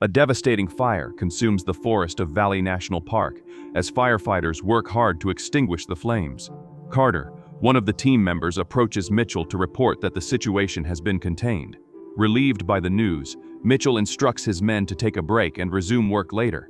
A devastating fire consumes the forest of Valley National Park as firefighters work hard to extinguish the flames. Carter, one of the team members, approaches Mitchell to report that the situation has been contained. Relieved by the news, Mitchell instructs his men to take a break and resume work later.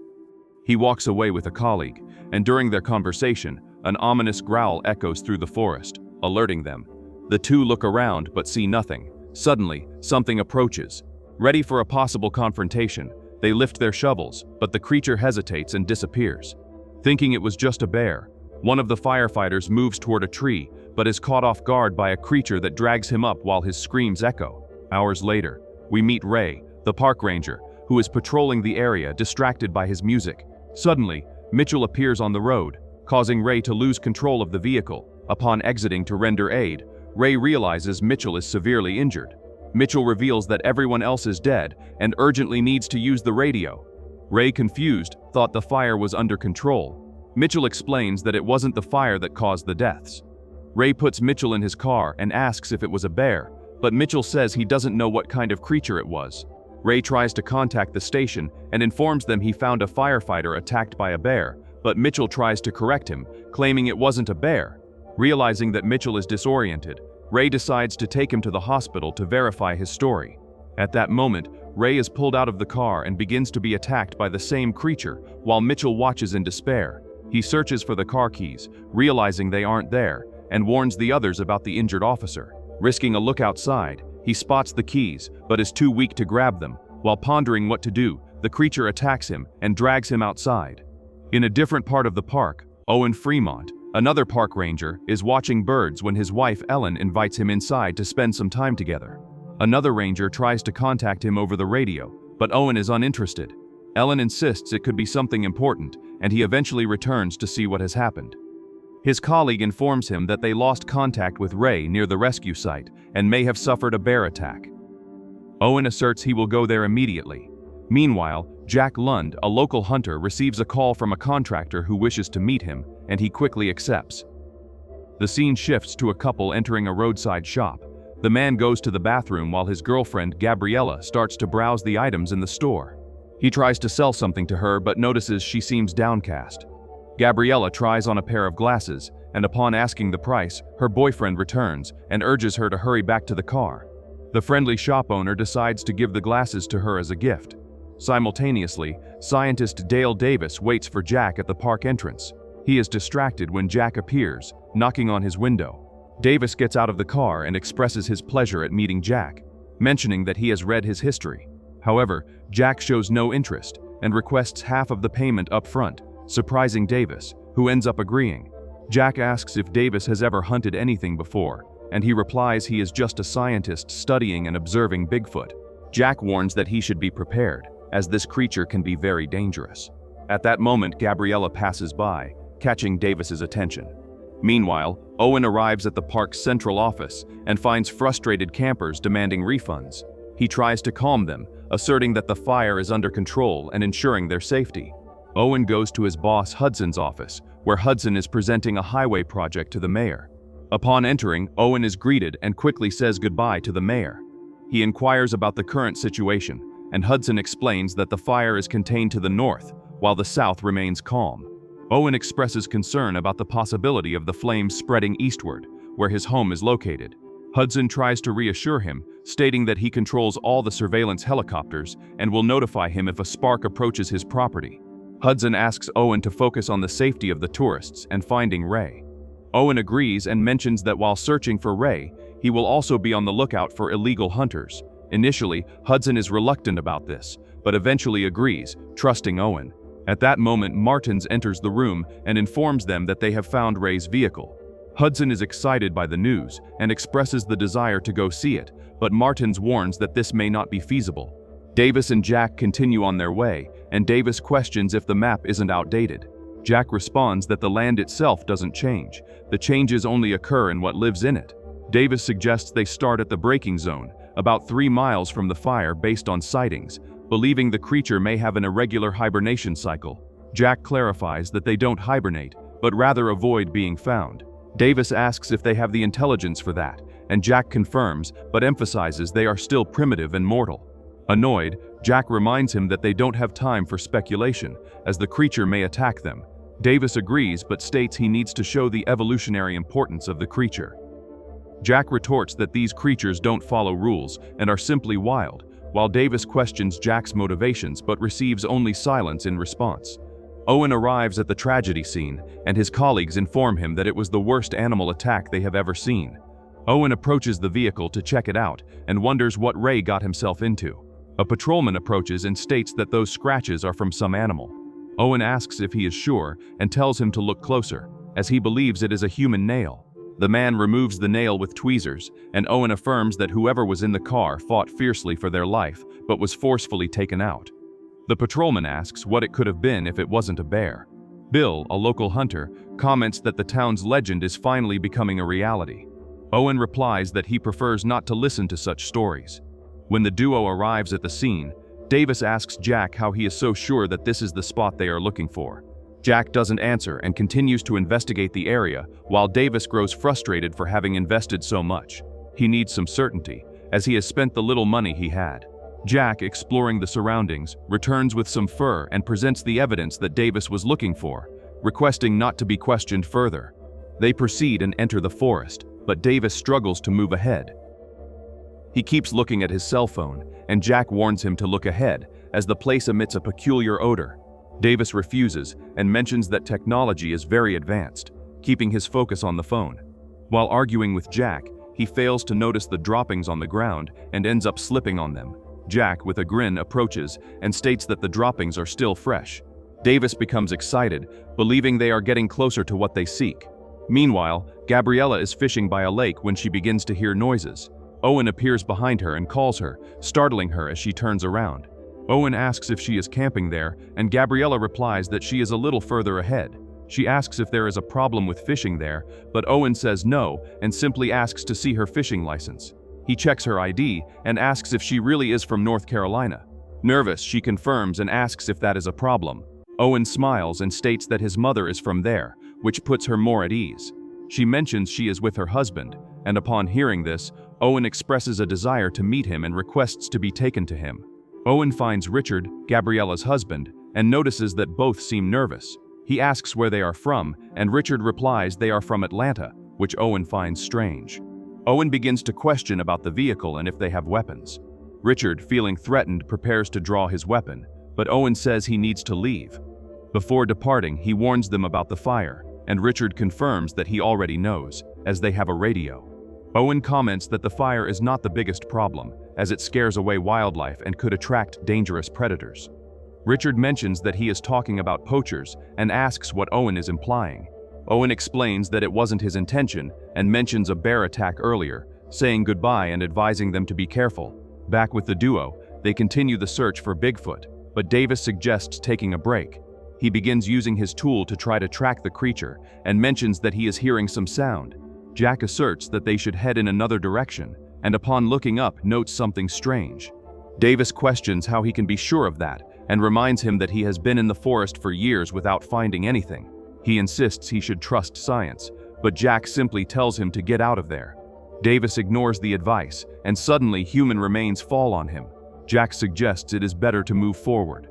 He walks away with a colleague, and during their conversation, an ominous growl echoes through the forest, alerting them. The two look around but see nothing. Suddenly, something approaches. Ready for a possible confrontation, they lift their shovels, but the creature hesitates and disappears. Thinking it was just a bear, one of the firefighters moves toward a tree, but is caught off guard by a creature that drags him up while his screams echo. Hours later, we meet Ray, the park ranger, who is patrolling the area, distracted by his music. Suddenly, Mitchell appears on the road, causing Ray to lose control of the vehicle. Upon exiting to render aid, Ray realizes Mitchell is severely injured. Mitchell reveals that everyone else is dead and urgently needs to use the radio. Ray, confused, thought the fire was under control. Mitchell explains that it wasn't the fire that caused the deaths. Ray puts Mitchell in his car and asks if it was a bear, but Mitchell says he doesn't know what kind of creature it was. Ray tries to contact the station and informs them he found a firefighter attacked by a bear, but Mitchell tries to correct him, claiming it wasn't a bear. Realizing that Mitchell is disoriented, Ray decides to take him to the hospital to verify his story. At that moment, Ray is pulled out of the car and begins to be attacked by the same creature, while Mitchell watches in despair. He searches for the car keys, realizing they aren't there, and warns the others about the injured officer. Risking a look outside, he spots the keys, but is too weak to grab them. While pondering what to do, the creature attacks him and drags him outside. In a different part of the park, Owen Fremont, another park ranger, is watching birds when his wife Ellen invites him inside to spend some time together. Another ranger tries to contact him over the radio, but Owen is uninterested. Ellen insists it could be something important, and he eventually returns to see what has happened. His colleague informs him that they lost contact with Ray near the rescue site and may have suffered a bear attack. Owen asserts he will go there immediately. Meanwhile, Jack Lund, a local hunter, receives a call from a contractor who wishes to meet him, and he quickly accepts. The scene shifts to a couple entering a roadside shop. The man goes to the bathroom while his girlfriend, Gabriella, starts to browse the items in the store. He tries to sell something to her but notices she seems downcast. Gabriella tries on a pair of glasses, and upon asking the price, her boyfriend returns and urges her to hurry back to the car. The friendly shop owner decides to give the glasses to her as a gift. Simultaneously, scientist Dale Davis waits for Jack at the park entrance. He is distracted when Jack appears, knocking on his window. Davis gets out of the car and expresses his pleasure at meeting Jack, mentioning that he has read his history. However, Jack shows no interest and requests half of the payment up front, surprising Davis, who ends up agreeing. Jack asks if Davis has ever hunted anything before, and he replies he is just a scientist studying and observing Bigfoot. Jack warns that he should be prepared, as this creature can be very dangerous. At that moment, Gabriella passes by, catching Davis's attention. Meanwhile, Owen arrives at the park's central office and finds frustrated campers demanding refunds. He tries to calm them, asserting that the fire is under control and ensuring their safety. Owen goes to his boss Hudson's office, where Hudson is presenting a highway project to the mayor. Upon entering, Owen is greeted and quickly says goodbye to the mayor. He inquires about the current situation, and Hudson explains that the fire is contained to the north, while the south remains calm. Owen expresses concern about the possibility of the flames spreading eastward, where his home is located. Hudson tries to reassure him, stating that he controls all the surveillance helicopters and will notify him if a spark approaches his property. Hudson asks Owen to focus on the safety of the tourists and finding Ray. Owen agrees and mentions that while searching for Ray, he will also be on the lookout for illegal hunters. Initially, Hudson is reluctant about this, but eventually agrees, trusting Owen. At that moment, Martins enters the room and informs them that they have found Ray's vehicle. Hudson is excited by the news and expresses the desire to go see it, but Martins warns that this may not be feasible. Davis and Jack continue on their way, and Davis questions if the map isn't outdated. Jack responds that the land itself doesn't change. The changes only occur in what lives in it. Davis suggests they start at the braking zone, about 3 miles from the fire based on sightings, believing the creature may have an irregular hibernation cycle. Jack clarifies that they don't hibernate, but rather avoid being found. Davis asks if they have the intelligence for that, and Jack confirms, but emphasizes they are still primitive and mortal. Annoyed, Jack reminds him that they don't have time for speculation, as the creature may attack them. Davis agrees but states he needs to show the evolutionary importance of the creature. Jack retorts that these creatures don't follow rules and are simply wild, while Davis questions Jack's motivations but receives only silence in response. Owen arrives at the tragedy scene, and his colleagues inform him that it was the worst animal attack they have ever seen. Owen approaches the vehicle to check it out and wonders what Ray got himself into. A patrolman approaches and states that those scratches are from some animal. Owen asks if he is sure and tells him to look closer, as he believes it is a human nail. The man removes the nail with tweezers, and Owen affirms that whoever was in the car fought fiercely for their life but was forcefully taken out. The patrolman asks what it could have been if it wasn't a bear. Bill, a local hunter, comments that the town's legend is finally becoming a reality. Owen replies that he prefers not to listen to such stories. When the duo arrives at the scene, Davis asks Jack how he is so sure that this is the spot they are looking for. Jack doesn't answer and continues to investigate the area, while Davis grows frustrated for having invested so much. He needs some certainty, as he has spent the little money he had. Jack, exploring the surroundings, returns with some fur and presents the evidence that Davis was looking for, requesting not to be questioned further. They proceed and enter the forest, but Davis struggles to move ahead. He keeps looking at his cell phone, and Jack warns him to look ahead, as the place emits a peculiar odor. Davis refuses and mentions that technology is very advanced, keeping his focus on the phone. While arguing with Jack, he fails to notice the droppings on the ground and ends up slipping on them. Jack, with a grin, approaches and states that the droppings are still fresh. Davis becomes excited, believing they are getting closer to what they seek. Meanwhile, Gabriella is fishing by a lake when she begins to hear noises. Owen appears behind her and calls her, startling her as she turns around. Owen asks if she is camping there, and Gabriella replies that she is a little further ahead. She asks if there is a problem with fishing there, but Owen says no and simply asks to see her fishing license. He checks her ID and asks if she really is from North Carolina. Nervous, she confirms and asks if that is a problem. Owen smiles and states that his mother is from there, which puts her more at ease. She mentions she is with her husband, and upon hearing this, Owen expresses a desire to meet him and requests to be taken to him. Owen finds Richard, Gabriella's husband, and notices that both seem nervous. He asks where they are from, and Richard replies they are from Atlanta, which Owen finds strange. Owen begins to question about the vehicle and if they have weapons. Richard, feeling threatened, prepares to draw his weapon, but Owen says he needs to leave. Before departing, he warns them about the fire, and Richard confirms that he already knows, as they have a radio. Owen comments that the fire is not the biggest problem, as it scares away wildlife and could attract dangerous predators. Richard mentions that he is talking about poachers and asks what Owen is implying. Owen explains that it wasn't his intention and mentions a bear attack earlier, saying goodbye and advising them to be careful. Back with the duo, they continue the search for Bigfoot, but Davis suggests taking a break. He begins using his tool to try to track the creature and mentions that he is hearing some sound. Jack asserts that they should head in another direction, and upon looking up, notes something strange. Davis questions how he can be sure of that, and reminds him that he has been in the forest for years without finding anything. He insists he should trust science, but Jack simply tells him to get out of there. Davis ignores the advice, and suddenly human remains fall on him. Jack suggests it is better to move forward.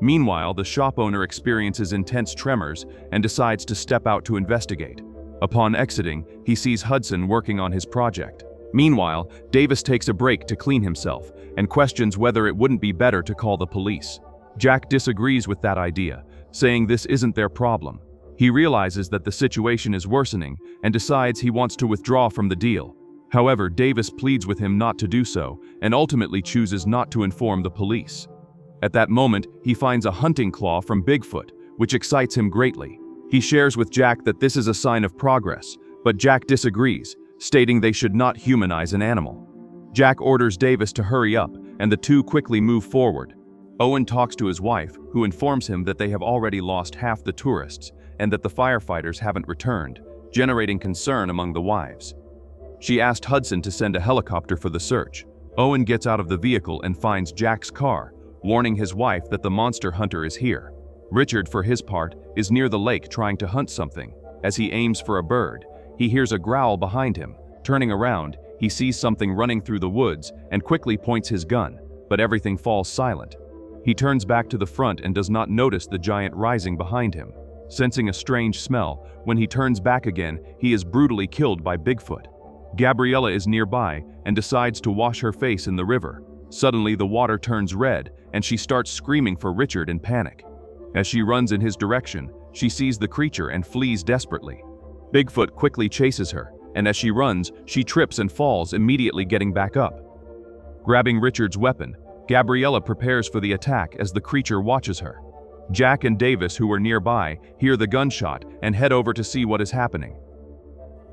Meanwhile, the shop owner experiences intense tremors and decides to step out to investigate. Upon exiting, he sees Hudson working on his project. Meanwhile, Davis takes a break to clean himself and questions whether it wouldn't be better to call the police. Jack disagrees with that idea, saying this isn't their problem. He realizes that the situation is worsening and decides he wants to withdraw from the deal. However, Davis pleads with him not to do so and ultimately chooses not to inform the police. At that moment, he finds a hunting claw from Bigfoot, which excites him greatly. He shares with Jack that this is a sign of progress, but Jack disagrees, stating they should not humanize an animal. Jack orders Davis to hurry up, and the two quickly move forward. Owen talks to his wife, who informs him that they have already lost half the tourists and that the firefighters haven't returned, generating concern among the wives. She asked Hudson to send a helicopter for the search. Owen gets out of the vehicle and finds Jack's car, warning his wife that the monster hunter is here. Richard, for his part, is near the lake trying to hunt something. As he aims for a bird, he hears a growl behind him. Turning around, he sees something running through the woods and quickly points his gun, but everything falls silent. He turns back to the front and does not notice the giant rising behind him. Sensing a strange smell, when he turns back again, he is brutally killed by Bigfoot. Gabriella is nearby and decides to wash her face in the river. Suddenly, the water turns red, and she starts screaming for Richard in panic. As she runs in his direction, she sees the creature and flees desperately. Bigfoot quickly chases her, and as she runs, she trips and falls, immediately getting back up. Grabbing Richard's weapon, Gabriella prepares for the attack as the creature watches her. Jack and Davis, who were nearby, hear the gunshot and head over to see what is happening.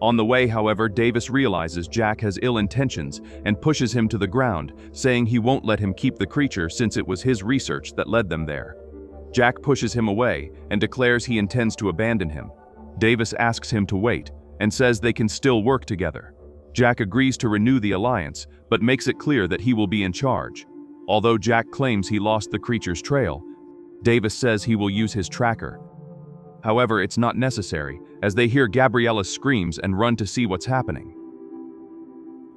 On the way, however, Davis realizes Jack has ill intentions and pushes him to the ground, saying he won't let him keep the creature since it was his research that led them there. Jack pushes him away and declares he intends to abandon him. Davis asks him to wait and says they can still work together. Jack agrees to renew the alliance, but makes it clear that he will be in charge. Although Jack claims he lost the creature's trail, Davis says he will use his tracker. However, it's not necessary, as they hear Gabriella's screams and run to see what's happening.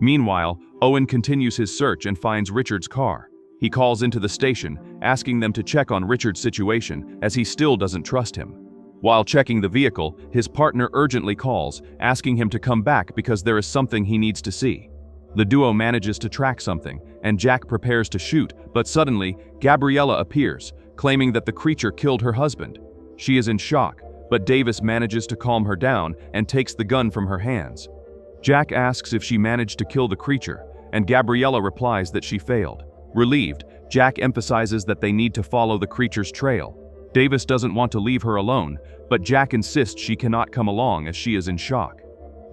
Meanwhile, Owen continues his search and finds Richard's car. He calls into the station, asking them to check on Richard's situation, as he still doesn't trust him. While checking the vehicle, his partner urgently calls, asking him to come back because there is something he needs to see. The duo manages to track something, and Jack prepares to shoot, but suddenly, Gabriella appears, claiming that the creature killed her husband. She is in shock, but Davis manages to calm her down and takes the gun from her hands. Jack asks if she managed to kill the creature, and Gabriella replies that she failed. Relieved, Jack emphasizes that they need to follow the creature's trail. Davis doesn't want to leave her alone, but Jack insists she cannot come along as she is in shock.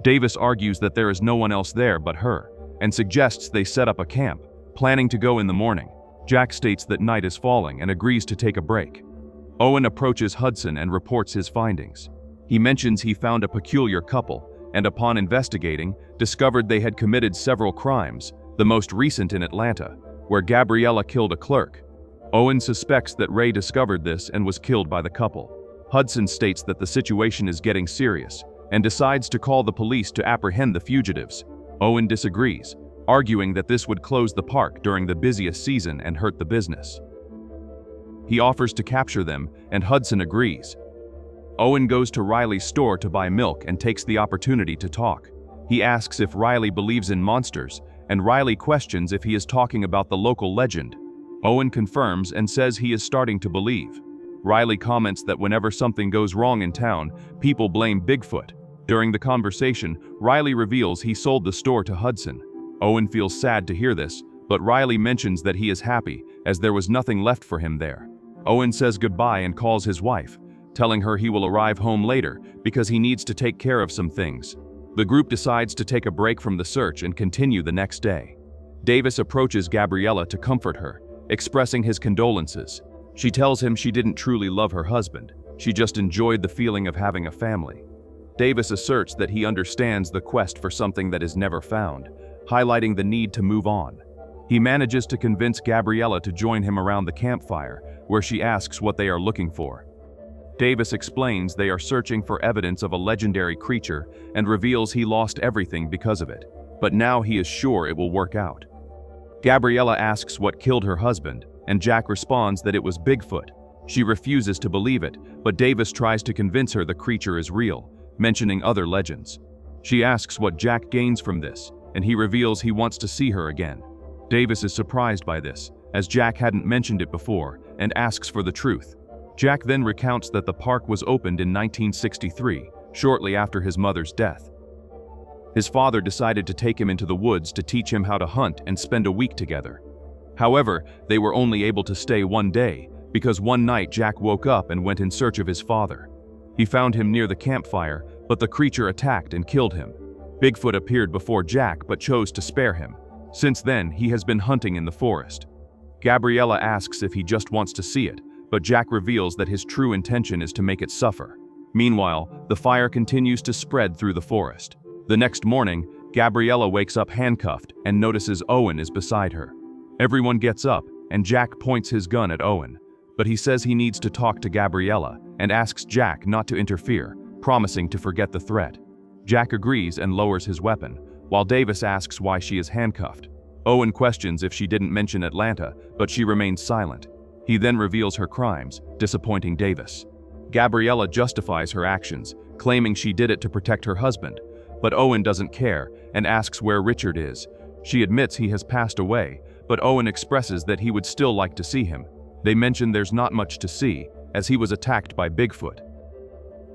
Davis argues that there is no one else there but her, and suggests they set up a camp, planning to go in the morning. Jack states that night is falling and agrees to take a break. Owen approaches Hudson and reports his findings. He mentions he found a peculiar couple, and upon investigating, discovered they had committed several crimes, the most recent in Atlanta, where Gabriella killed a clerk. Owen suspects that Ray discovered this and was killed by the couple. Hudson states that the situation is getting serious, and decides to call the police to apprehend the fugitives. Owen disagrees, arguing that this would close the park during the busiest season and hurt the business. He offers to capture them, and Hudson agrees. Owen goes to Riley's store to buy milk and takes the opportunity to talk. He asks if Riley believes in monsters, and Riley questions if he is talking about the local legend. Owen confirms and says he is starting to believe. Riley comments that whenever something goes wrong in town, people blame Bigfoot. During the conversation, Riley reveals he sold the store to Hudson. Owen feels sad to hear this, but Riley mentions that he is happy, as there was nothing left for him there. Owen says goodbye and calls his wife, telling her he will arrive home later because he needs to take care of some things. The group decides to take a break from the search and continue the next day. Davis approaches Gabriella to comfort her, expressing his condolences. She tells him she didn't truly love her husband, she just enjoyed the feeling of having a family. Davis asserts that he understands the quest for something that is never found, highlighting the need to move on. He manages to convince Gabriella to join him around the campfire, where she asks what they are looking for. Davis explains they are searching for evidence of a legendary creature and reveals he lost everything because of it, but now he is sure it will work out. Gabriella asks what killed her husband, and Jack responds that it was Bigfoot. She refuses to believe it, but Davis tries to convince her the creature is real, mentioning other legends. She asks what Jack gains from this, and he reveals he wants to see her again. Davis is surprised by this, as Jack hadn't mentioned it before, and asks for the truth. Jack then recounts that the park was opened in 1963, shortly after his mother's death. His father decided to take him into the woods to teach him how to hunt and spend a week together. However, they were only able to stay one day, because one night Jack woke up and went in search of his father. He found him near the campfire, but the creature attacked and killed him. Bigfoot appeared before Jack but chose to spare him. Since then, he has been hunting in the forest. Gabriella asks if he just wants to see it, but Jack reveals that his true intention is to make it suffer. Meanwhile, the fire continues to spread through the forest. The next morning, Gabriella wakes up handcuffed and notices Owen is beside her. Everyone gets up, and Jack points his gun at Owen, but he says he needs to talk to Gabriella and asks Jack not to interfere, promising to forget the threat. Jack agrees and lowers his weapon, while Davis asks why she is handcuffed. Owen questions if she didn't mention Atlanta, but she remains silent. He then reveals her crimes, disappointing Davis. Gabriella justifies her actions, claiming she did it to protect her husband, but Owen doesn't care and asks where Richard is. She admits he has passed away, but Owen expresses that he would still like to see him. They mention there's not much to see, as he was attacked by Bigfoot.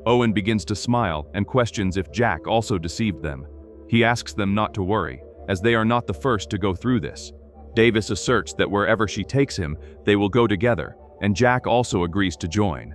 Owen begins to smile and questions if Jack also deceived them. He asks them not to worry, as they are not the first to go through this. Davis asserts that wherever she takes him, they will go together, and Jack also agrees to join.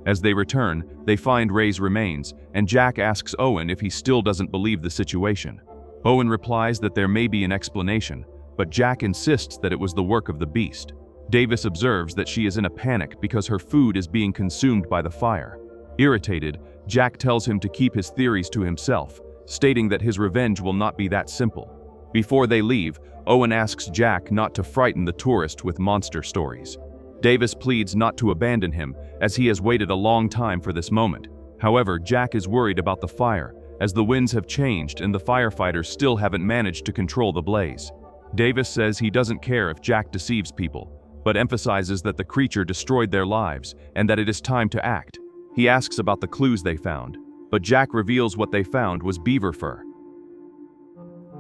As they return, they find Ray's remains, and Jack asks Owen if he still doesn't believe the situation. Owen replies that there may be an explanation, but Jack insists that it was the work of the beast. Davis observes that she is in a panic because her food is being consumed by the fire. Irritated, Jack tells him to keep his theories to himself, stating that his revenge will not be that simple. Before they leave, Owen asks Jack not to frighten the tourist with monster stories. Davis pleads not to abandon him, as he has waited a long time for this moment. However, Jack is worried about the fire, as the winds have changed and the firefighters still haven't managed to control the blaze. Davis says he doesn't care if Jack deceives people, but emphasizes that the creature destroyed their lives and that it is time to act. He asks about the clues they found, but Jack reveals what they found was beaver fur.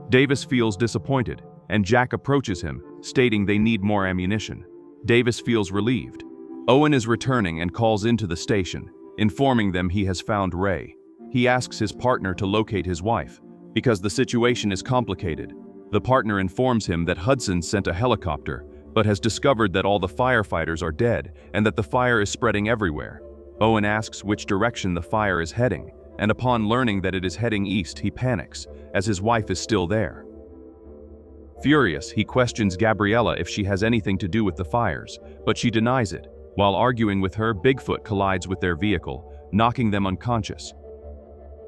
Davis feels disappointed, and Jack approaches him, stating they need more ammunition. Davis feels relieved. Owen is returning and calls into the station, informing them he has found Ray. He asks his partner to locate his wife, because the situation is complicated. The partner informs him that Hudson sent a helicopter, but has discovered that all the firefighters are dead and that the fire is spreading everywhere. Owen asks which direction the fire is heading, and upon learning that it is heading east, he panics, as his wife is still there. Furious, he questions Gabriella if she has anything to do with the fires, but she denies it. While arguing with her, Bigfoot collides with their vehicle, knocking them unconscious.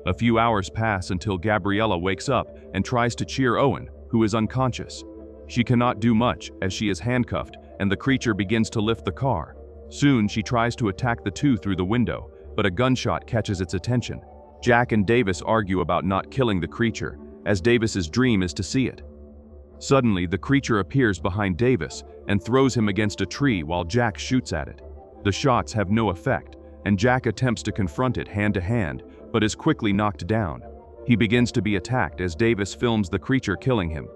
A few hours pass until Gabriella wakes up and tries to cheer Owen, who is unconscious. She cannot do much as she is handcuffed, and the creature begins to lift the car. Soon she tries to attack the two through the window, but a gunshot catches its attention. Jack and Davis argue about not killing the creature, as Davis's dream is to see it. Suddenly, the creature appears behind Davis and throws him against a tree while Jack shoots at it. The shots have no effect, and Jack attempts to confront it hand to hand, but is quickly knocked down. He begins to be attacked as Davis films the creature killing him.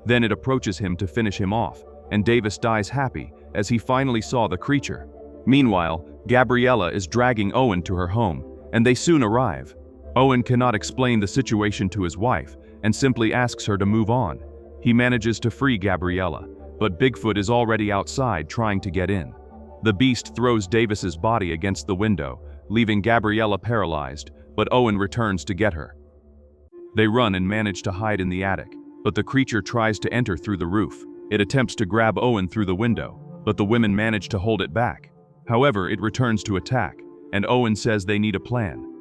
Then it approaches him to finish him off, and Davis dies happy as he finally saw the creature. Meanwhile, Gabriella is dragging Owen to her home, and they soon arrive. Owen cannot explain the situation to his wife and simply asks her to move on. He manages to free Gabriella, but Bigfoot is already outside trying to get in. The beast throws Davis's body against the window, leaving Gabriella paralyzed, but Owen returns to get her. They run and manage to hide in the attic, but the creature tries to enter through the roof. It attempts to grab Owen through the window, but the women manage to hold it back. However, it returns to attack, and Owen says they need a plan.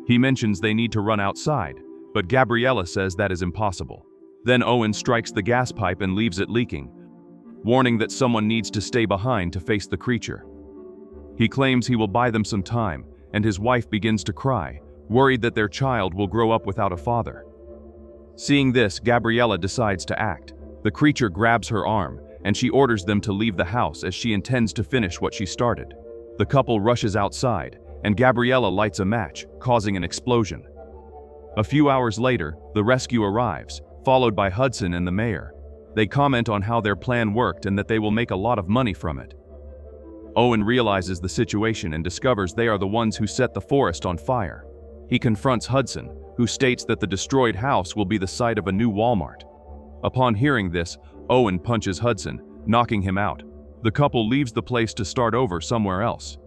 He mentions they need to run outside, but Gabriella says that is impossible. Then Owen strikes the gas pipe and leaves it leaking, warning that someone needs to stay behind to face the creature. He claims he will buy them some time, and his wife begins to cry, worried that their child will grow up without a father. Seeing this, Gabriella decides to act. The creature grabs her arm, and she orders them to leave the house as she intends to finish what she started. The couple rushes outside, and Gabriella lights a match, causing an explosion. A few hours later, the rescue arrives, followed by Hudson and the mayor. They comment on how their plan worked and that they will make a lot of money from it. Owen realizes the situation and discovers they are the ones who set the forest on fire. He confronts Hudson, who states that the destroyed house will be the site of a new Walmart. Upon hearing this, Owen punches Hudson, knocking him out. The couple leaves the place to start over somewhere else.